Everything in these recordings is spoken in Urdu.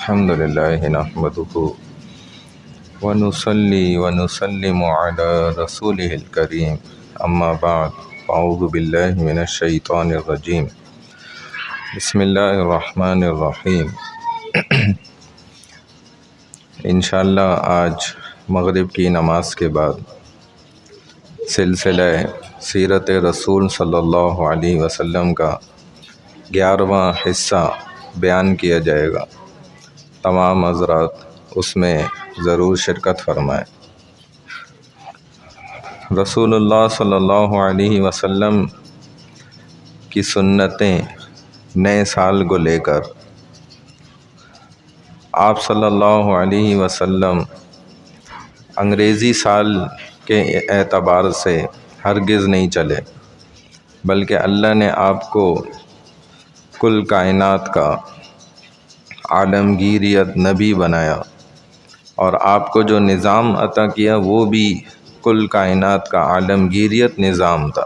الحمد لله نحمده ونصلي ونسلم على رسوله الكريم أما بعد أعوذ بالله من الشيطان الرجيم بسم الله الرحمن الرحیم انشاءاللہ آج مغرب کی نماز کے بعد سلسلہ سیرت رسول صلی اللہ علیہ وسلم کا 11واں حصہ بیان کیا جائے گا۔ تمام حضرات اس میں ضرور شرکت فرمائیں۔ رسول اللہ صلی اللہ علیہ وسلم کی سنتیں نئے سال کو لے کر آپ صلی اللہ علیہ وسلم انگریزی سال کے اعتبار سے ہرگز نہیں چلے، بلکہ اللہ نے آپ کو کل کائنات کا عالمگیریت نبی بنایا، اور آپ کو جو نظام عطا کیا وہ بھی کل کائنات کا عالمگیریت نظام تھا،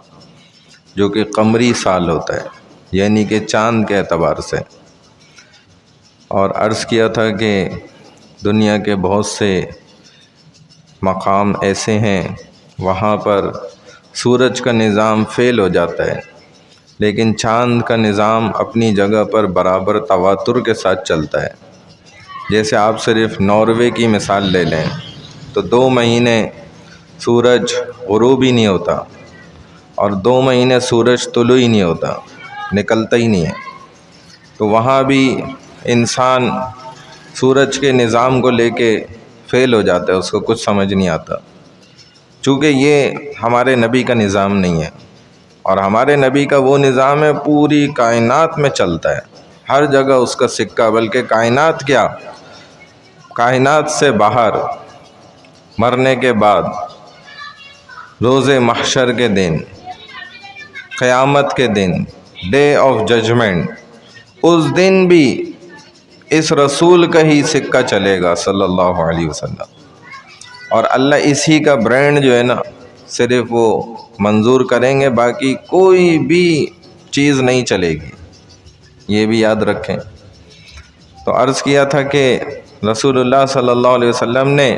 جو کہ قمری سال ہوتا ہے، یعنی کہ چاند کے اعتبار سے۔ اور عرض کیا تھا کہ دنیا کے بہت سے مقام ایسے ہیں وہاں پر سورج کا نظام فیل ہو جاتا ہے، لیکن چاند کا نظام اپنی جگہ پر برابر تواتر کے ساتھ چلتا ہے۔ جیسے آپ صرف ناروے کی مثال لے لیں تو 2 مہینے سورج غروب ہی نہیں ہوتا، اور 2 مہینے سورج طلوع ہی نہیں ہوتا، نکلتا ہی نہیں ہے۔ تو وہاں بھی انسان سورج کے نظام کو لے کے فیل ہو جاتا ہے، اس کو کچھ سمجھ نہیں آتا، چونکہ یہ ہمارے نبی کا نظام نہیں ہے۔ اور ہمارے نبی کا وہ نظام ہے پوری کائنات میں چلتا ہے، ہر جگہ اس کا سکہ، بلکہ کائنات کیا، کائنات سے باہر مرنے کے بعد روز محشر کے دن، قیامت کے دن، ڈے آف ججمنٹ، اس دن بھی اس رسول کا ہی سکہ چلے گا صلی اللہ علیہ وسلم۔ اور اللہ اسی کا برانڈ جو ہے نا صرف وہ منظور کریں گے، باقی کوئی بھی چیز نہیں چلے گی، یہ بھی یاد رکھیں۔ تو عرض کیا تھا کہ رسول اللہ صلی اللہ علیہ وسلم نے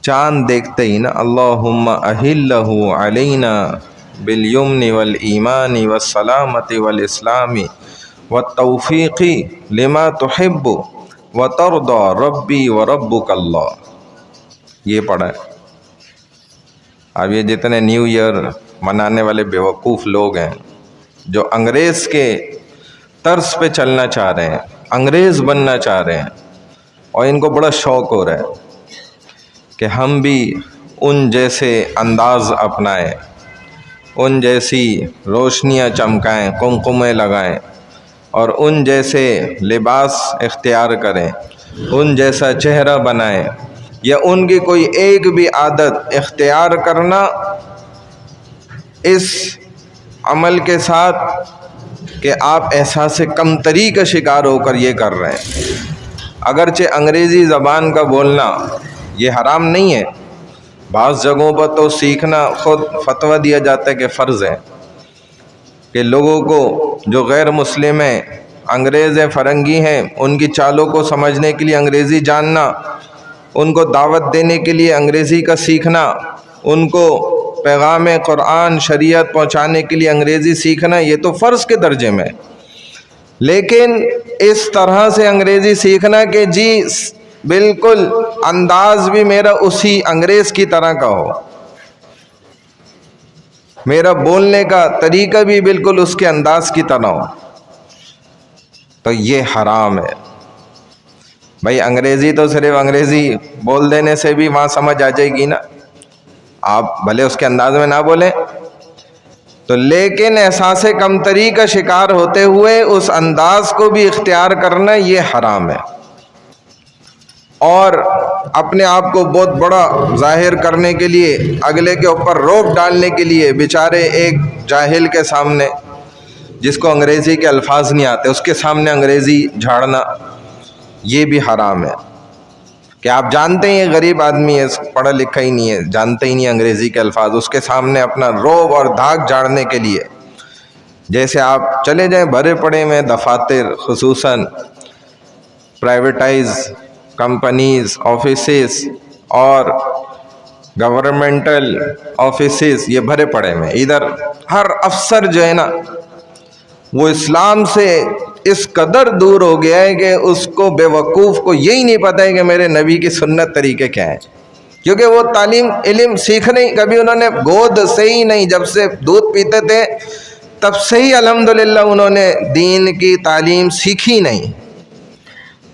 چاند دیکھتے ہی نا اللہم اہلہ علینا بالیمن والایمان والسلامت والاسلام والتوفیق لما تحب وترضى ربی وربک اللہ، یہ پڑھا ہے۔ اب یہ جتنے نیو ایئر منانے والے بیوقوف لوگ ہیں جو انگریز کے طرز پہ چلنا چاہ رہے ہیں، انگریز بننا چاہ رہے ہیں، اور ان کو بڑا شوق ہو رہا ہے کہ ہم بھی ان جیسے انداز اپنائیں، ان جیسی روشنیاں چمکائیں، قمقمے لگائیں، اور ان جیسے لباس اختیار کریں، ان جیسا چہرہ بنائیں، یا ان کی کوئی ایک بھی عادت اختیار کرنا اس عمل کے ساتھ کہ آپ احساس کمتری کا شکار ہو کر یہ کر رہے ہیں۔ اگرچہ انگریزی زبان کا بولنا یہ حرام نہیں ہے، بعض جگہوں پر تو سیکھنا خود فتویٰ دیا جاتا ہے کہ فرض ہے، کہ لوگوں کو جو غیر مسلم ہیں، انگریز ہیں، فرنگی ہیں، ان کی چالوں کو سمجھنے کے لیے انگریزی جاننا، ان کو دعوت دینے کے لیے انگریزی کا سیکھنا، ان کو پیغام قرآن شریعت پہنچانے کے لیے انگریزی سیکھنا، یہ تو فرض کے درجے میں۔ لیکن اس طرح سے انگریزی سیکھنا کہ جی بالکل انداز بھی میرا اسی انگریز کی طرح کا ہو، میرا بولنے کا طریقہ بھی بالکل اس کے انداز کی طرح ہو، تو یہ حرام ہے۔ بھائی انگریزی تو صرف انگریزی بول دینے سے بھی وہاں سمجھ آ جائے گی نا، آپ بھلے اس کے انداز میں نہ بولیں تو، لیکن احساس کمتری کا شکار ہوتے ہوئے اس انداز کو بھی اختیار کرنا یہ حرام ہے۔ اور اپنے آپ کو بہت بڑا ظاہر کرنے کے لیے، اگلے کے اوپر روک ڈالنے کے لیے، بیچارے ایک جاہل کے سامنے جس کو انگریزی کے الفاظ نہیں آتے اس کے سامنے انگریزی جھاڑنا، یہ بھی حرام ہے۔ کہ آپ جانتے ہیں یہ غریب آدمی ہے، پڑھا لکھا ہی نہیں ہے، جانتے ہی نہیں انگریزی کے الفاظ، اس کے سامنے اپنا روب اور دھاک جھاڑنے کے لیے، جیسے آپ چلے جائیں بھرے پڑے میں دفاتر، خصوصاً پرائیویٹائز کمپنیز آفیسز اور گورنمنٹل آفیسز یہ بھرے پڑے ہیں. ادھر ہر افسر جو ہے نا وہ اسلام سے اس قدر دور ہو گیا ہے کہ اس کو بے وقوف کو یہی نہیں پتہ ہے کہ میرے نبی کی سنت طریقے کیا ہیں، کیونکہ وہ تعلیم علم سیکھنے کبھی انہوں نے گود سے ہی نہیں، جب سے دودھ پیتے تھے تب سے ہی الحمدللہ انہوں نے دین کی تعلیم سیکھی نہیں.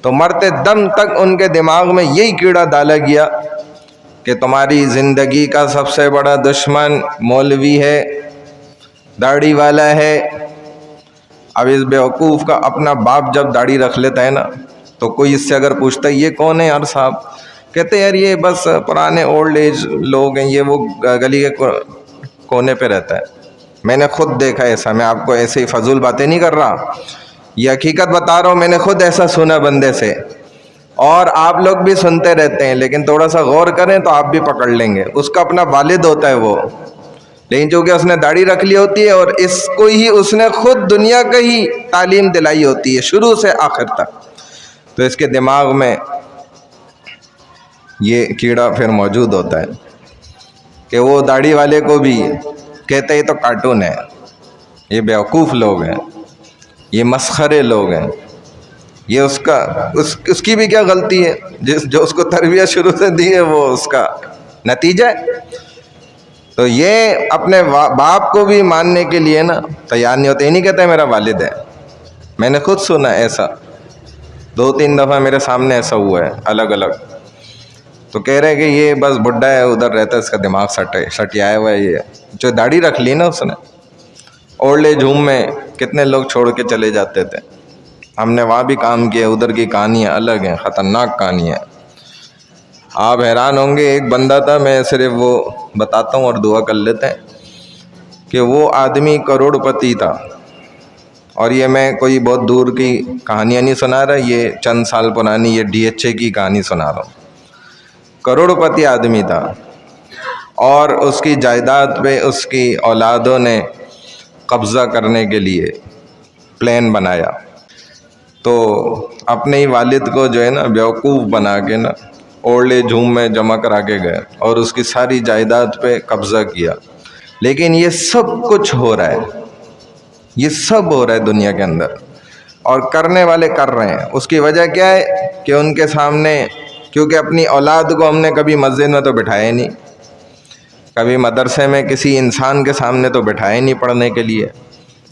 تو مرتے دم تک ان کے دماغ میں یہی کیڑا ڈالا گیا کہ تمہاری زندگی کا سب سے بڑا دشمن مولوی ہے، داڑھی والا ہے. اب اس بیوقوف کا اپنا باپ جب داڑھی رکھ لیتا ہے نا تو کوئی اس سے اگر پوچھتا ہے یہ کون ہے یار صاحب، کہتے یار یہ بس پرانے اولڈ ایج لوگ ہیں، یہ وہ گلی کے کونے پہ رہتا ہے. میں نے خود دیکھا ایسا، میں آپ کو ایسے ہی فضول باتیں نہیں کر رہا، یہ حقیقت بتا رہا ہوں، میں نے خود ایسا سنا بندے سے. اور آپ لوگ بھی سنتے رہتے ہیں، لیکن تھوڑا سا غور کریں تو آپ بھی پکڑ لیں گے. اس کا اپنا والد ہوتا ہے وہ، لیکن چونکہ اس نے داڑھی رکھ لی ہوتی ہے اور اس کو ہی اس نے خود دنیا کا ہی تعلیم دلائی ہوتی ہے شروع سے آخر تک، تو اس کے دماغ میں یہ کیڑا پھر موجود ہوتا ہے کہ وہ داڑھی والے کو بھی کہتے ہیں تو کارٹون ہے، یہ بیوقوف لوگ ہیں، یہ مسخرے لوگ ہیں، یہ اس کی بھی کیا غلطی ہے، جو اس کو تربیت شروع سے دی ہے وہ اس کا نتیجہ ہے. تو یہ اپنے باپ کو بھی ماننے کے لیے نا تیار نہیں ہوتے. یہ نہیں کہتے میرا والد ہے. میں نے خود سنا ایسا 2-3 دفعہ میرے سامنے ایسا ہوا ہے الگ الگ. تو کہہ رہے کہ یہ بس بڈھا ہے ادھر رہتا ہے، اس کا دماغ سٹیایا ہوا ہے. یہ جو داڑھی رکھ لی نا اس نے، اولڈ ایج ہوم میں کتنے لوگ چھوڑ کے چلے جاتے تھے، ہم نے وہاں بھی کام کیا. ادھر کی کہانیاں الگ ہیں، خطرناک کہانیاں. آپ حیران ہوں گے، ایک بندہ تھا، میں صرف وہ بتاتا ہوں اور دعا کر لیتے ہیں کہ وہ آدمی کروڑ پتی تھا. اور یہ میں کوئی بہت دور کی کہانیاں نہیں سنا رہا، یہ چند سال پرانی یہ DHA کی کہانی سنا رہا ہوں. کروڑ پتی آدمی تھا اور اس کی جائیداد پہ اس کی اولادوں نے قبضہ کرنے کے لیے پلان بنایا. تو اپنے ہی والد کو جو ہے نا بیوقوف بنا کے نا اولڈ ایج ہوم میں جمع کرا کے گئے اور اس کی ساری جائیداد پہ قبضہ کیا. لیکن یہ سب کچھ ہو رہا ہے، یہ سب ہو رہا ہے دنیا کے اندر، اور کرنے والے کر رہے ہیں. اس کی وجہ کیا ہے کہ ان کے سامنے، کیونکہ اپنی اولاد کو ہم نے کبھی مسجد میں تو بٹھایا نہیں، کبھی مدرسے میں کسی انسان کے سامنے تو بٹھایا نہیں پڑھنے کے لیے.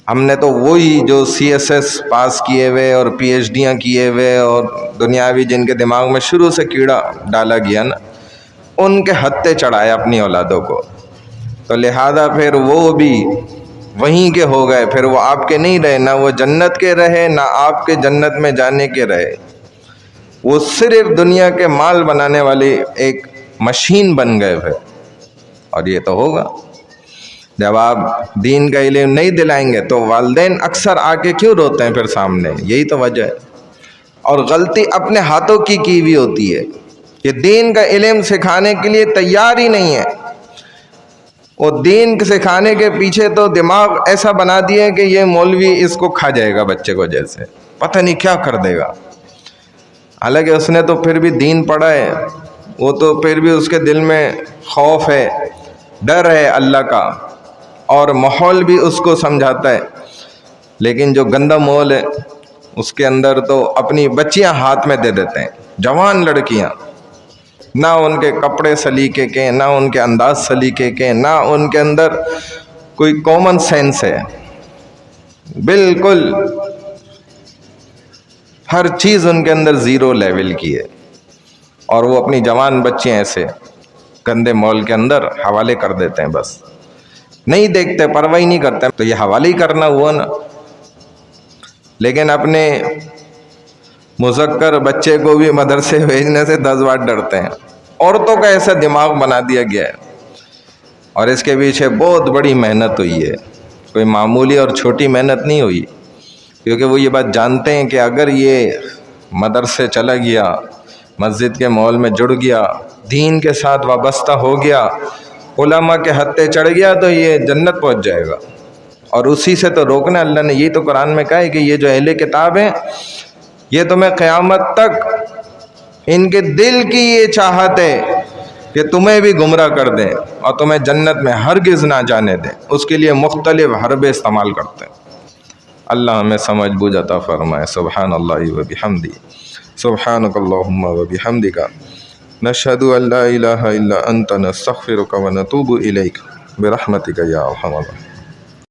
ہم نے تو وہی جو CSS پاس کیے ہوئے اور PhDیاں کیے ہوئے اور دنیاوی جن کے دماغ میں شروع سے کیڑا ڈالا گیا نا، ان کے ہتھے چڑھایا اپنی اولادوں کو. تو لہذا پھر وہ بھی وہیں کے ہو گئے، پھر وہ آپ کے نہیں رہے، نہ وہ جنت کے رہے نہ آپ کے جنت میں جانے کے رہے. وہ صرف دنیا کے مال بنانے والی ایک مشین بن گئے پھر. اور یہ تو ہوگا جب آپ دین کا علم نہیں دلائیں گے تو والدین اکثر آ کے کیوں روتے ہیں پھر سامنے، یہی تو وجہ ہے. اور غلطی اپنے ہاتھوں کی ہوئی ہوتی ہے کہ دین کا علم سکھانے کے لیے تیار ہی نہیں ہے. وہ دین سکھانے کے پیچھے تو دماغ ایسا بنا دیا کہ یہ مولوی اس کو کھا جائے گا بچے کو، جیسے پتہ نہیں کیا کر دے گا. حالانکہ اس نے تو پھر بھی دین پڑھا ہے، وہ تو پھر بھی اس کے دل میں خوف ہے، ڈر ہے اللہ کا، اور ماحول بھی اس کو سمجھاتا ہے. لیکن جو گندا ماحول ہے اس کے اندر تو اپنی بچیاں ہاتھ میں دے دیتے ہیں، جوان لڑکیاں، نہ ان کے کپڑے سلیقے کے، نہ ان کے انداز سلیقے کے، نہ ان کے اندر کوئی کامن سینس ہے. بالکل ہر چیز ان کے اندر زیرو لیول کی ہے، اور وہ اپنی جوان بچیاں ایسے گندے مال کے اندر حوالے کر دیتے ہیں، بس نہیں دیکھتے، پرواہ نہیں کرتے. تو یہ حوالے ہی کرنا ہوا نا. لیکن اپنے مذکر بچے کو بھی مدرسے بھیجنے سے 10 بار ڈرتے ہیں. عورتوں کا ایسا دماغ بنا دیا گیا ہے، اور اس کے پیچھے بہت بڑی محنت ہوئی ہے، کوئی معمولی اور چھوٹی محنت نہیں ہوئی. کیونکہ وہ یہ بات جانتے ہیں کہ اگر یہ مدرسے چلا گیا، مسجد کے ماحول میں جڑ گیا، دین کے ساتھ وابستہ ہو گیا، علماء کے ہتھے چڑھ گیا، تو یہ جنت پہنچ جائے گا. اور اسی سے تو روکنا اللہ نے، یہی تو قرآن میں کہا ہے کہ یہ جو اہل کتاب ہیں یہ تمہیں قیامت تک ان کے دل کی یہ چاہت ہے کہ تمہیں بھی گمراہ کر دیں اور تمہیں جنت میں ہرگز نہ جانے دیں، اس کے لیے مختلف حربے استعمال کرتے ہیں۔ اللہ ہمیں سمجھ بوجھ عطا فرمائے۔ سبحان اللہ و بحمدہ، سبحانک اللہم و بحمدک، نشہد ان لا الہ الا انت، نستغفرک و نتوب الیک، برحمتک یا ارحم الراحمین۔